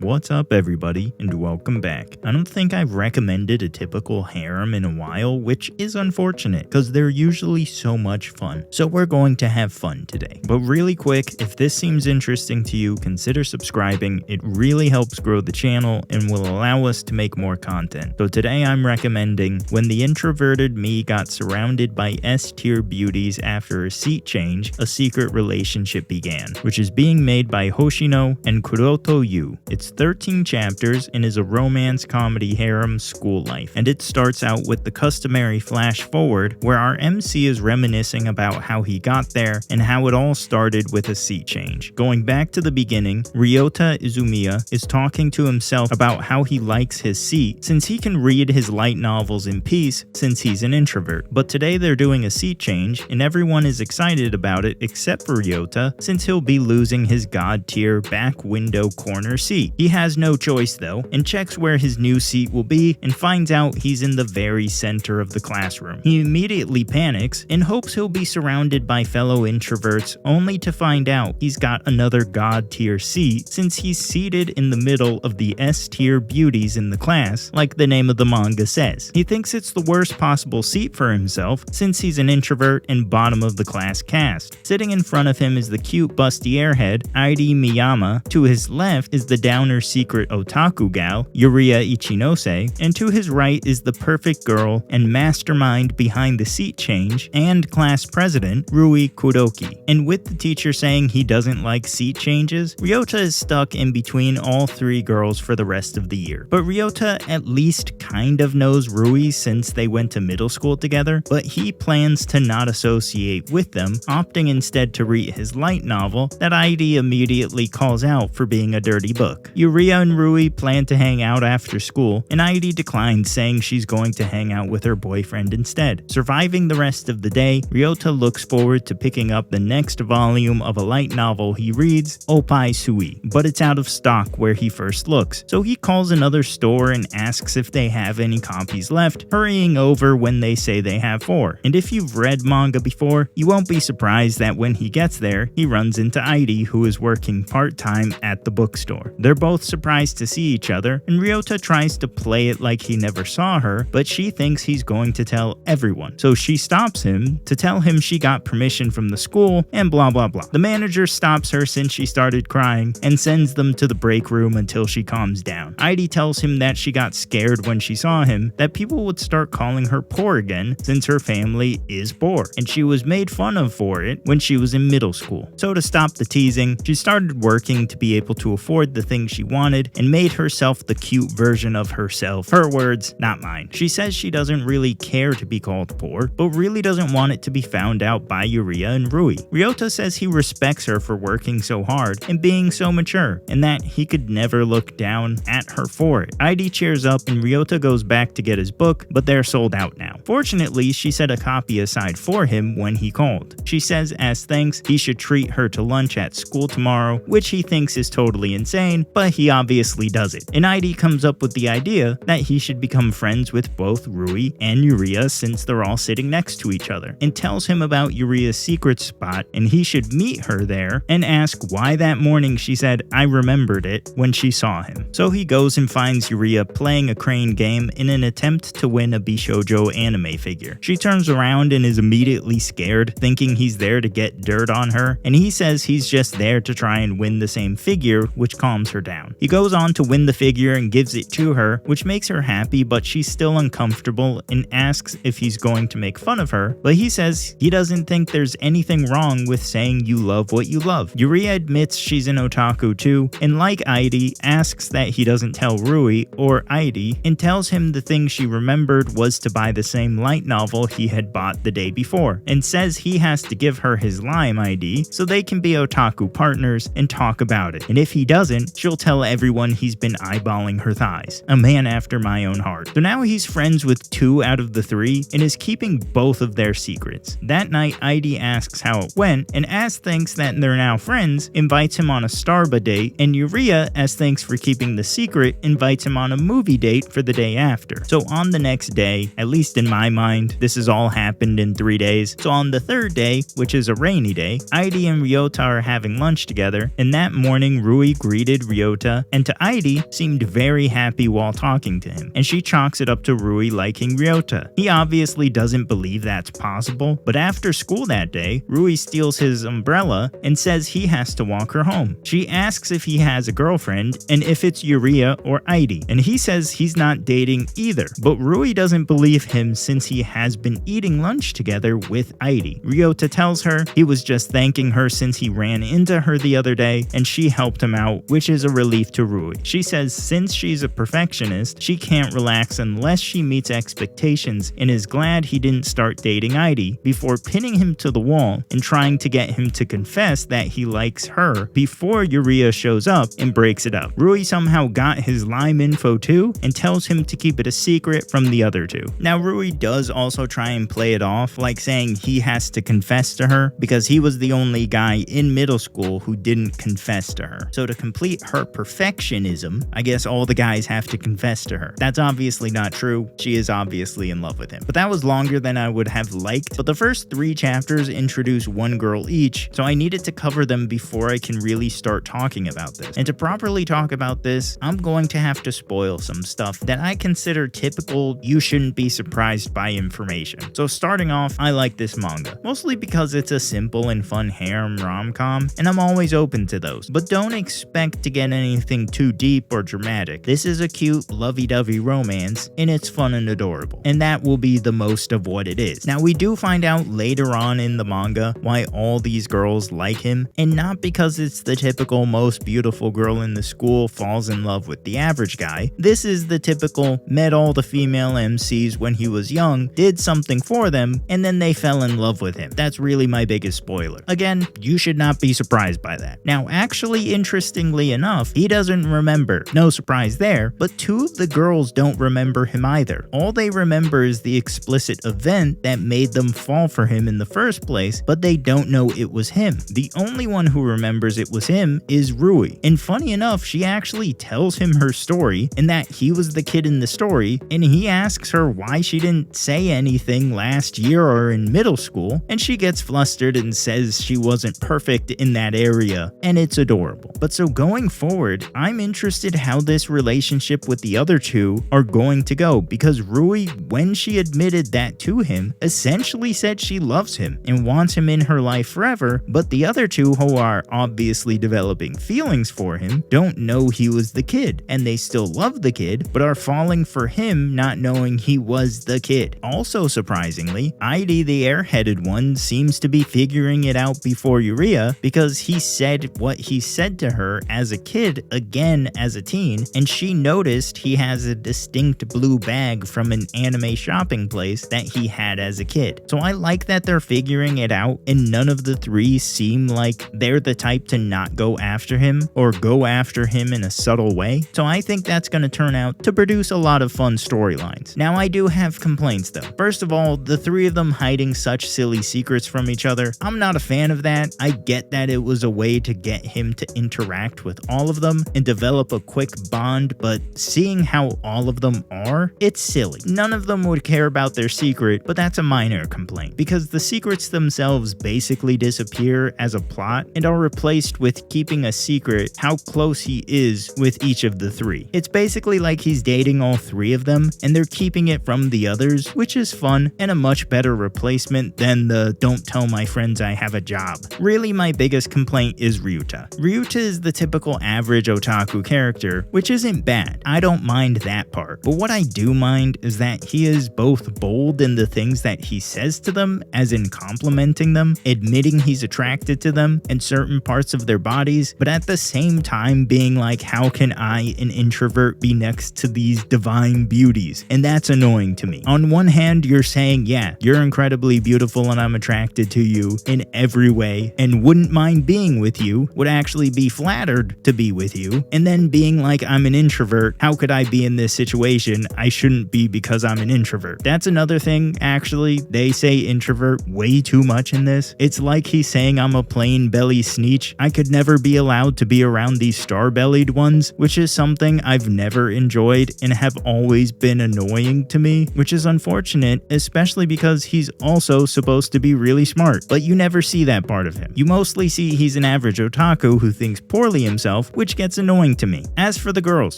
What's up everybody, and welcome back. I don't think I've recommended a typical harem in a while, which is unfortunate, because they're usually so much fun. So we're going to have fun today. But really quick, if this seems interesting to you, consider subscribing. It really helps grow the channel and will allow us to make more content. So today I'm recommending When the Introverted Me Got Surrounded by S-tier Beauties After a Seat Change, a Secret Relationship Began, which is being made by Hoshino and Kuroto Yu. It's 13 chapters and is a romance comedy harem school life, and it starts out with the customary flash forward where our MC is reminiscing about how he got there and how it all started with a seat change. Going back to the beginning, Ryota Izumiya is talking to himself about how he likes his seat since he can read his light novels in peace since he's an introvert. But today they're doing a seat change and everyone is excited about it except for Ryota since he'll be losing his god tier back window corner seat. He has no choice though, and checks where his new seat will be and finds out he's in the very center of the classroom. He immediately panics and hopes he'll be surrounded by fellow introverts, only to find out he's got another god tier seat since he's seated in the middle of the S tier beauties in the class, like the name of the manga says. He thinks it's the worst possible seat for himself since he's an introvert and bottom of the class caste. Sitting in front of him is the cute busty airhead, Airi Miyama. To his left is the downer secret otaku gal, Yuria Ichinose, and to his right is the perfect girl and mastermind behind the seat change and class president, Rui Kudoki. And with the teacher saying he doesn't like seat changes, Ryota is stuck in between all three girls for the rest of the year. But Ryota at least kind of knows Rui since they went to middle school together, but he plans to not associate with them, opting instead to read his light novel that Airi immediately calls out for being a dirty book. Yuria and Rui plan to hang out after school, and Airi declines, saying she's going to hang out with her boyfriend instead. Surviving the rest of the day, Ryota looks forward to picking up the next volume of a light novel he reads, Oppai Sui, but it's out of stock where he first looks, so he calls another store and asks if they have any copies left, hurrying over when they say they have 4. And if you've read manga before, you won't be surprised that when he gets there, he runs into Airi, who is working part-time at the bookstore. They're both surprised to see each other, and Ryota tries to play it like he never saw her, but she thinks he's going to tell everyone. So she stops him to tell him she got permission from the school and blah blah blah. The manager stops her since she started crying and sends them to the break room until she calms down. Airi tells him that she got scared when she saw him, that people would start calling her poor again since her family is poor, and she was made fun of for it when she was in middle school. So to stop the teasing, she started working to be able to afford the things she wanted and made herself the cute version of herself. Her words, not mine. She says she doesn't really care to be called poor, but really doesn't want it to be found out by Yuria and Rui. Ryota says he respects her for working so hard and being so mature, and that he could never look down at her for it. Airi cheers up and Ryota goes back to get his book, but they're sold out now. Fortunately, she set a copy aside for him when he called. She says as thanks, he should treat her to lunch at school tomorrow, which he thinks is totally insane, but he obviously does it. And Airi comes up with the idea that he should become friends with both Rui and Yuria since they're all sitting next to each other, and tells him about Yuria's secret spot and he should meet her there and ask why that morning she said I remembered it when she saw him. So he goes and finds Yuria playing a crane game in an attempt to win a Bishoujo anime figure. She turns around and is immediately scared, thinking he's there to get dirt on her, and he says he's just there to try and win the same figure, which calms her down. He goes on to win the figure and gives it to her, which makes her happy, but she's still uncomfortable and asks if he's going to make fun of her, but he says he doesn't think there's anything wrong with saying you love what you love. Yuria admits she's an otaku too, and like Airi, asks that he doesn't tell Rui or Airi, and tells him the thing she remembered was to buy the same light novel he had bought the day before, and says he has to give her his Lime ID so they can be otaku partners and talk about it, and if he doesn't, she'll tell tell everyone he's been eyeballing her thighs. A man after my own heart. So now he's friends with 2 out of the 3 and is keeping both of their secrets. That night, Airi asks how it went, and as thanks that they're now friends, invites him on a Starba date, and Yuria, as thanks for keeping the secret, invites him on a movie date for the day after. So on the next day, at least in my mind, this has all happened in 3 days. So on the 3rd day, which is a rainy day, Airi and Ryota are having lunch together, and that morning Rui greeted Ryota, and to Airi, seemed very happy while talking to him, and she chalks it up to Rui liking Ryota. He obviously doesn't believe that's possible, but after school that day, Rui steals his umbrella and says he has to walk her home. She asks if he has a girlfriend, and if it's Yuria or Airi, and he says he's not dating either, but Rui doesn't believe him since he has been eating lunch together with Airi. Ryota tells her he was just thanking her since he ran into her the other day, and she helped him out, which is a relief to Rui. She says since she's a perfectionist, she can't relax unless she meets expectations, and is glad he didn't start dating Airi before pinning him to the wall and trying to get him to confess that he likes her before Yuria shows up and breaks it up. Rui somehow got his Lime info too and tells him to keep it a secret from the other 2. Now Rui does also try and play it off like saying he has to confess to her because he was the only guy in middle school who didn't confess to her. So to complete her perfectionism, I guess all the guys have to confess to her. That's obviously not true. She is obviously in love with him. But that was longer than I would have liked. But the first 3 chapters introduce 1 girl each, so I needed to cover them before I can really start talking about this. And to properly talk about this, I'm going to have to spoil some stuff that I consider typical you shouldn't be surprised by information. So starting off, I like this manga, mostly because it's a simple and fun harem rom-com, and I'm always open to those. But don't expect to get anything too deep or dramatic. This is a cute, lovey-dovey romance, and it's fun and adorable. And that will be the most of what it is. Now we do find out later on in the manga why all these girls like him, and not because it's the typical most beautiful girl in the school falls in love with the average guy. This is the typical met all the female MCs when he was young, did something for them, and then they fell in love with him. That's really my biggest spoiler. Again, you should not be surprised by that. Now actually, interestingly enough, he doesn't remember. No surprise there, but 2 of the girls don't remember him either. All they remember is the explicit event that made them fall for him in the first place, but they don't know it was him. The only one who remembers it was him is Rui. And funny enough, she actually tells him her story and that he was the kid in the story, and he asks her why she didn't say anything last year or in middle school, and she gets flustered and says she wasn't perfect in that area, and it's adorable. But so going forward, I'm interested how this relationship with the other 2 are going to go, because Rui, when she admitted that to him, essentially said she loves him and wants him in her life forever, but the other 2 who are obviously developing feelings for him don't know he was the kid, and they still love the kid, but are falling for him not knowing he was the kid. Also surprisingly, Airi, the airheaded one, seems to be figuring it out before Yuria, because he said what he said to her as a kid again as a teen, and she noticed he has a distinct blue bag from an anime shopping place that he had as a kid. So I like that they're figuring it out, and none of the 3 seem like they're the type to not go after him or go after him in a subtle way. So I think that's going to turn out to produce a lot of fun storylines. Now I do have complaints though. First of all, the 3 of them hiding such silly secrets from each other. I'm not a fan of that. I get that it was a way to get him to interact with all of them and develop a quick bond, but seeing how all of them are, it's silly. None of them would care about their secret, but that's a minor complaint, because the secrets themselves basically disappear as a plot and are replaced with keeping a secret how close he is with each of the 3. It's basically like he's dating all 3 of them, and they're keeping it from the others, which is fun and a much better replacement than the don't tell my friends I have a job. Really, my biggest complaint is Ryuta. Ryuta is the typical average otaku character, which isn't bad. I don't mind that part. But what I do mind is that he is both bold in the things that he says to them, as in complimenting them, admitting he's attracted to them and certain parts of their bodies, but at the same time being like, how can I, an introvert, be next to these divine beauties? And that's annoying to me. On one hand, you're saying, yeah, you're incredibly beautiful and I'm attracted to you in every way and wouldn't mind being with you, would actually be flattered to be with you, and then being like, I'm an introvert, how could I be in this situation? I shouldn't be because I'm an introvert. That's another thing, actually. They say introvert way too much in this. It's like he's saying I'm a plain belly sneech. I could never be allowed to be around these star-bellied ones, which is something I've never enjoyed and have always been annoying to me, which is unfortunate, especially because he's also supposed to be really smart, but you never see that part of him. You mostly see he's an average otaku who thinks poorly himself, which gets annoying to me. As for the girls,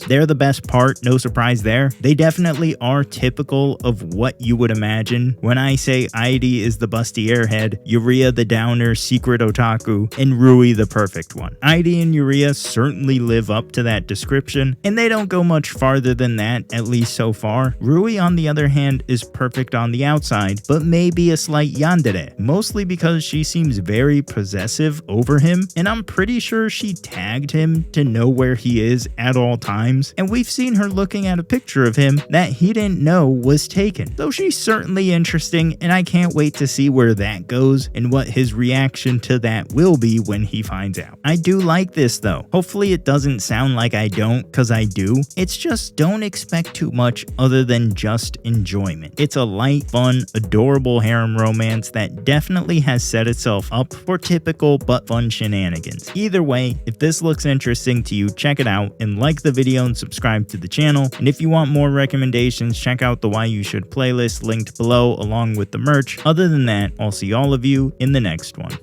they're the best part, no surprise there. They definitely are typical of what you would imagine. When I say Airi is the busty airhead, Yuria the downer secret otaku, and Rui the perfect one. Airi and Yuria certainly live up to that description, and they don't go much farther than that, at least so far. Rui, on the other hand, is perfect on the outside, but maybe a slight yandere, mostly because she seems very possessive over him, and I'm pretty sure she tagged him to know where he is at all times, and we've seen her looking at a picture of him that he didn't know was taken. So she's certainly interesting, and I can't wait to see where that goes and what his reaction to that will be when he finds out. I do like this though. Hopefully it doesn't sound like I don't, cause I do. It's just don't expect too much other than just enjoyment. It's a light, fun, adorable harem romance that definitely has set itself up for typical but fun shenanigans. Either way, if this looks interesting to you, check it out and like the video and subscribe to the channel. And if you want more recommendations, check out the Why You Should playlist linked below along with the merch. Other than that, I'll see all of you in the next one.